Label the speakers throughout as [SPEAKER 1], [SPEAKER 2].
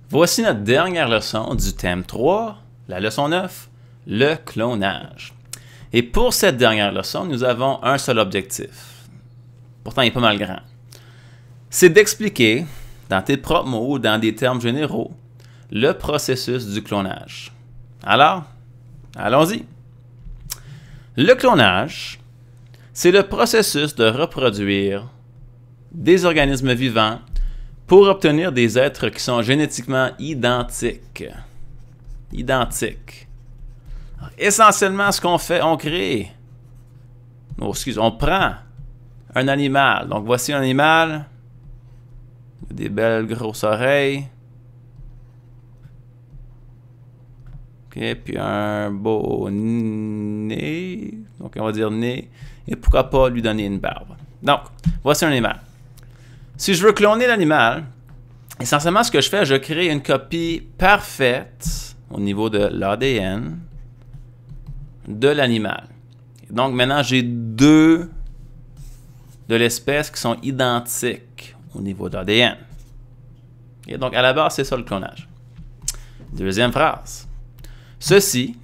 [SPEAKER 1] Voici notre dernière leçon du thème 3, la leçon 9, le clonage. Et pour cette dernière leçon, nous avons un seul objectif. Pourtant, il est pas mal grand. C'est d'expliquer, dans tes propres mots ou dans des termes généraux, le processus du clonage. Alors, allons-y. Le clonage, c'est le processus de reproduire des organismes vivants pour obtenir des êtres qui sont génétiquement identiques. Alors, essentiellement, ce qu'on fait, on crée. On prend un animal. Donc, voici un animal. Des belles grosses oreilles. OK, puis un beau nez. Donc, on va dire nez. Et pourquoi pas lui donner une barbe. Donc, voici un animal. Si je veux cloner l'animal, essentiellement, ce que je fais, je crée une copie parfaite au niveau de l'ADN de l'animal. Donc, maintenant, j'ai deux de l'espèce qui sont identiques au niveau de l'ADN. Et donc, à la base, c'est ça le clonage. Deuxième phrase. Ceci,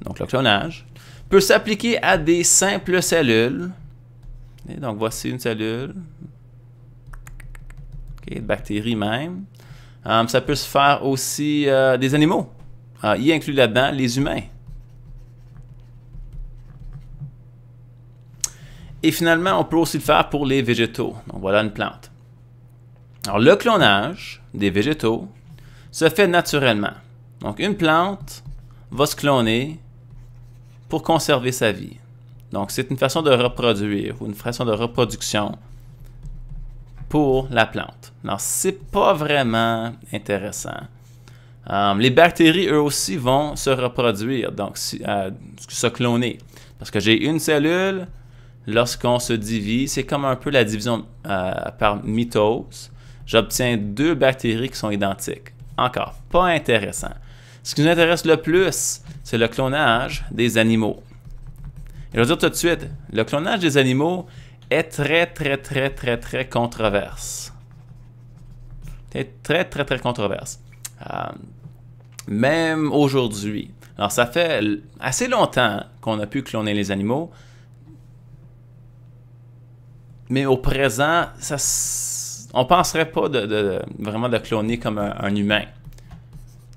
[SPEAKER 1] donc le clonage, peut s'appliquer à des simples cellules. Et donc, voici une cellule. Okay, bactéries même. Ça peut se faire aussi des animaux. Y inclut là-dedans les humains. Et finalement, on peut aussi le faire pour les végétaux. Donc voilà une plante. Alors le clonage des végétaux se fait naturellement. Donc une plante va se cloner pour conserver sa vie. Donc c'est une façon de reproduire ou une façon de reproduction pour la plante. Alors, c'est pas vraiment intéressant. Les bactéries, eux aussi, vont se reproduire, donc se cloner. Parce que j'ai une cellule, lorsqu'on se divise, c'est comme un peu la division par mitose. J'obtiens deux bactéries qui sont identiques. Encore, pas intéressant. Ce qui nous intéresse le plus, c'est le clonage des animaux. Et je vais dire tout de suite, le clonage des animaux est très controverse. C'est très controverse. Même aujourd'hui. Alors, ça fait assez longtemps qu'on a pu cloner les animaux. Mais au présent, on ne penserait pas vraiment de cloner comme un humain.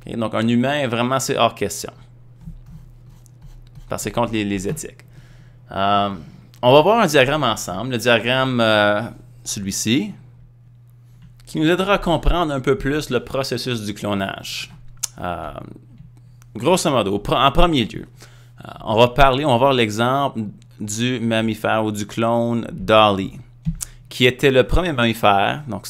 [SPEAKER 1] Okay? Donc, un humain, vraiment, c'est hors question. Parce que c'est contre les éthiques. On va voir un diagramme ensemble, le diagramme, celui-ci, qui nous aidera à comprendre un peu plus le processus du clonage. Grosso modo, en premier lieu, on va voir l'exemple du mammifère ou du clone Dolly, qui était le premier mammifère, donc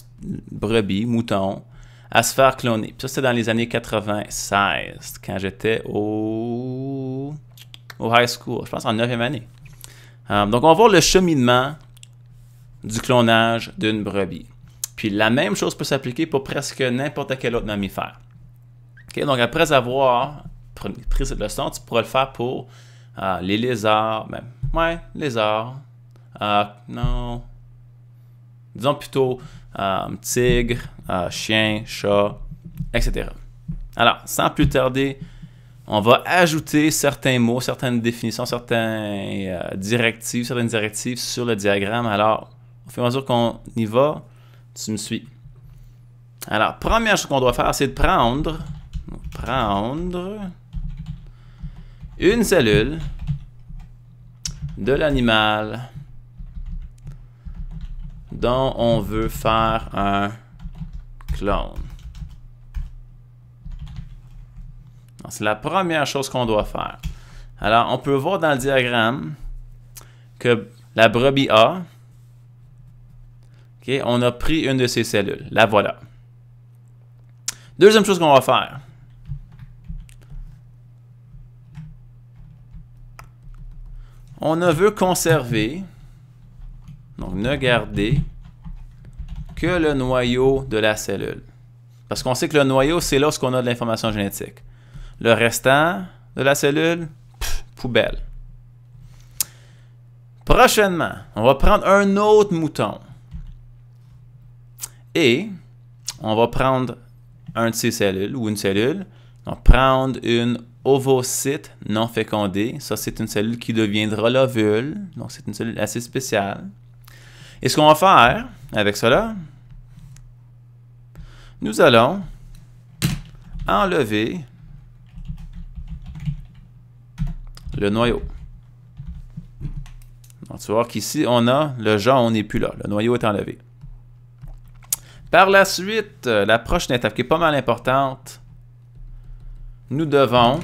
[SPEAKER 1] brebis, mouton, à se faire cloner. Puis ça, c'était dans les années 96, quand j'étais au high school, je pense en 9e année. Donc, on va voir le cheminement du clonage d'une brebis. Puis, la même chose peut s'appliquer pour presque n'importe quel autre mammifère. Okay? Donc, après avoir pris cette leçon, tu pourras le faire pour les lézards. Lézards. Non. Disons plutôt tigre, chien, chat, etc. Alors, sans plus tarder, on va ajouter certains mots, certaines définitions, certaines directives sur le diagramme. Alors, au fur et à mesure qu'on y va, tu me suis. Alors, première chose qu'on doit faire, c'est de prendre une cellule de l'animal dont on veut faire un clone. C'est la première chose qu'on doit faire. Alors, on peut voir dans le diagramme que la brebis A, okay, on a pris une de ces cellules. La voilà. Deuxième chose qu'on va faire. On ne veut conserver, donc ne garder, que le noyau de la cellule. Parce qu'on sait que le noyau, c'est là où on a de l'information génétique. Le restant de la cellule, poubelle. Prochainement, on va prendre un autre mouton. Et on va prendre un de ces cellules ou une cellule. Donc, prendre une ovocyte non fécondée. Ça, c'est une cellule qui deviendra l'ovule. Donc, c'est une cellule assez spéciale. Et ce qu'on va faire avec cela, nous allons enlever le noyau. Donc, tu vas voir qu'ici, on a le jaune n'est plus là. Le noyau est enlevé. Par la suite, la prochaine étape qui est pas mal importante, nous devons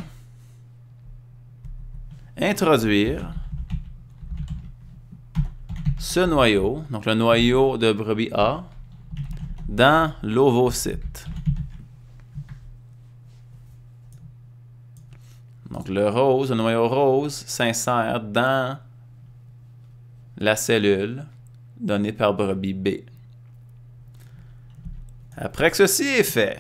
[SPEAKER 1] introduire ce noyau, donc le noyau de brebis A, dans l'ovocyte. Donc le rose, le noyau rose s'insère dans la cellule donnée par brebis B. Après que ceci est fait,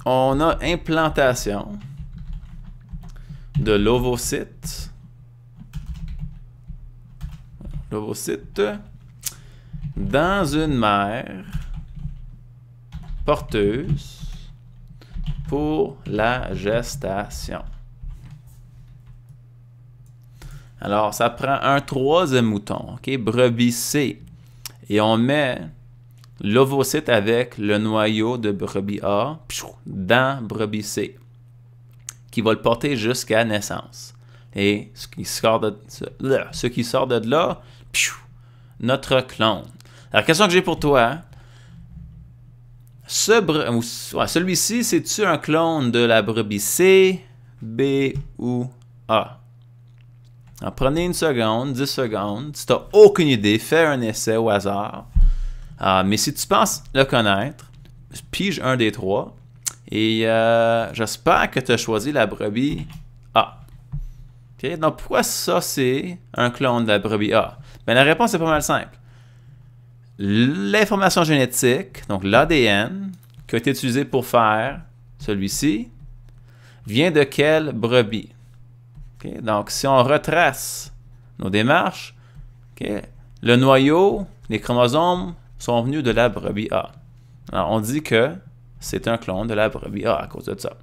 [SPEAKER 1] on a implantation de l'ovocyte. L'ovocyte dans une mère porteuse pour la gestation. Alors, ça prend un troisième mouton, OK? Brebis C. Et on met l'ovocyte avec le noyau de brebis A dans brebis C, qui va le porter jusqu'à naissance. Et ce qui sort de là, notre clone. Alors, question que j'ai pour toi, celui-ci, c'est-tu un clone de la brebis C, B ou A? Alors, prenez une seconde, 10 secondes. Si tu n'as aucune idée, fais un essai au hasard. Mais si tu penses le connaître, pige un des trois. Et j'espère que tu as choisi la brebis A. Okay? Donc, pourquoi ça, c'est un clone de la brebis A? Bien, la réponse est pas mal simple. L'information génétique, donc l'ADN, qui a été utilisé pour faire celui-ci, vient de quelle brebis? Okay? Donc, si on retrace nos démarches, okay, le noyau, les chromosomes sont venus de la brebis A. Alors, on dit que c'est un clone de la brebis A à cause de ça.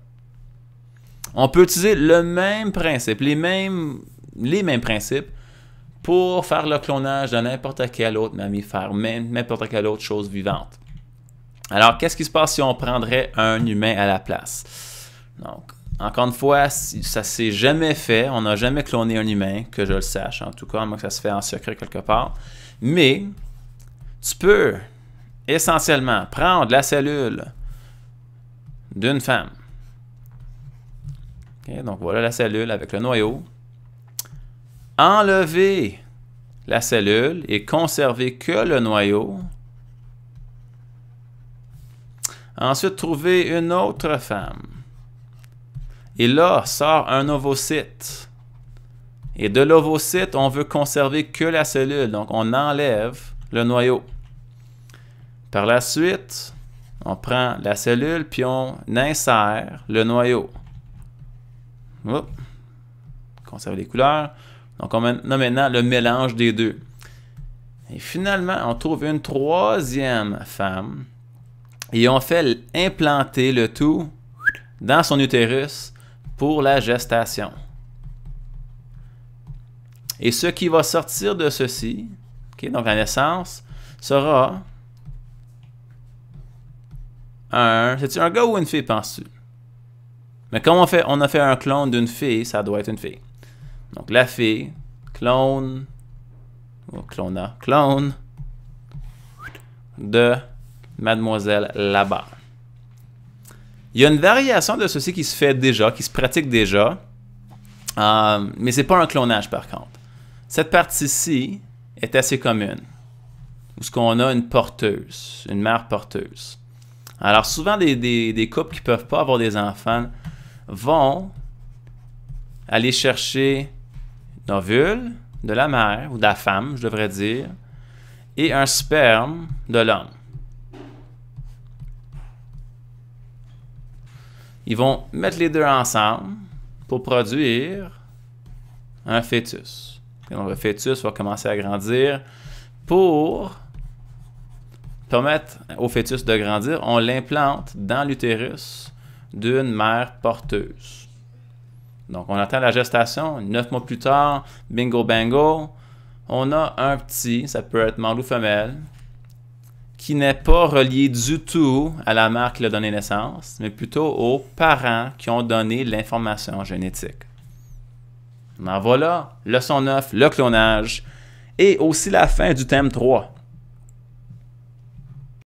[SPEAKER 1] On peut utiliser le même principe, les mêmes principes pour faire le clonage de n'importe quel autre mammifère, même n'importe quelle autre chose vivante. Alors, qu'est-ce qui se passe si on prendrait un humain à la place? Donc, encore une fois, ça ne s'est jamais fait. On n'a jamais cloné un humain, que je le sache, en tout cas, à moins que ça se fait en secret quelque part. Mais, tu peux essentiellement prendre la cellule d'une femme. Okay, donc, voilà la cellule avec le noyau. Enlever la cellule et conserver que le noyau. Ensuite, trouver une autre femme. Et là, sort un ovocyte. Et de l'ovocyte, on veut conserver que la cellule. Donc, on enlève le noyau. Par la suite, on prend la cellule puis on insère le noyau. Oups. Conserve les couleurs. Donc, on a maintenant le mélange des deux. Et finalement, on trouve une troisième femme. Et on fait implanter le tout dans son utérus pour la gestation. Et ce qui va sortir de ceci, okay, donc la naissance, sera c'est-tu un gars ou une fille, penses-tu? Mais comme on a fait un clone d'une fille, ça doit être une fille. Donc la fille, clone de Mademoiselle là-bas. Il y a une variation de ceci qui se fait déjà, qui se pratique déjà, mais ce n'est pas un clonage par contre. Cette partie-ci est assez commune, où ce qu'on a une porteuse, une mère porteuse. Alors souvent des couples qui ne peuvent pas avoir des enfants vont aller chercher un ovule de la mère, ou de la femme, je devrais dire, et un sperme de l'homme. Ils vont mettre les deux ensemble pour produire un fœtus. Donc, le fœtus va commencer à grandir pour permettre au fœtus de grandir, on l'implante dans l'utérus d'une mère porteuse. Donc, on attend la gestation. 9 mois plus tard, bingo bango, on a un petit, ça peut être mâle ou femelle, qui n'est pas relié du tout à la mère qui l'a donné naissance, mais plutôt aux parents qui ont donné l'information génétique. En voilà, leçon 9, le clonage, et aussi la fin du thème 3.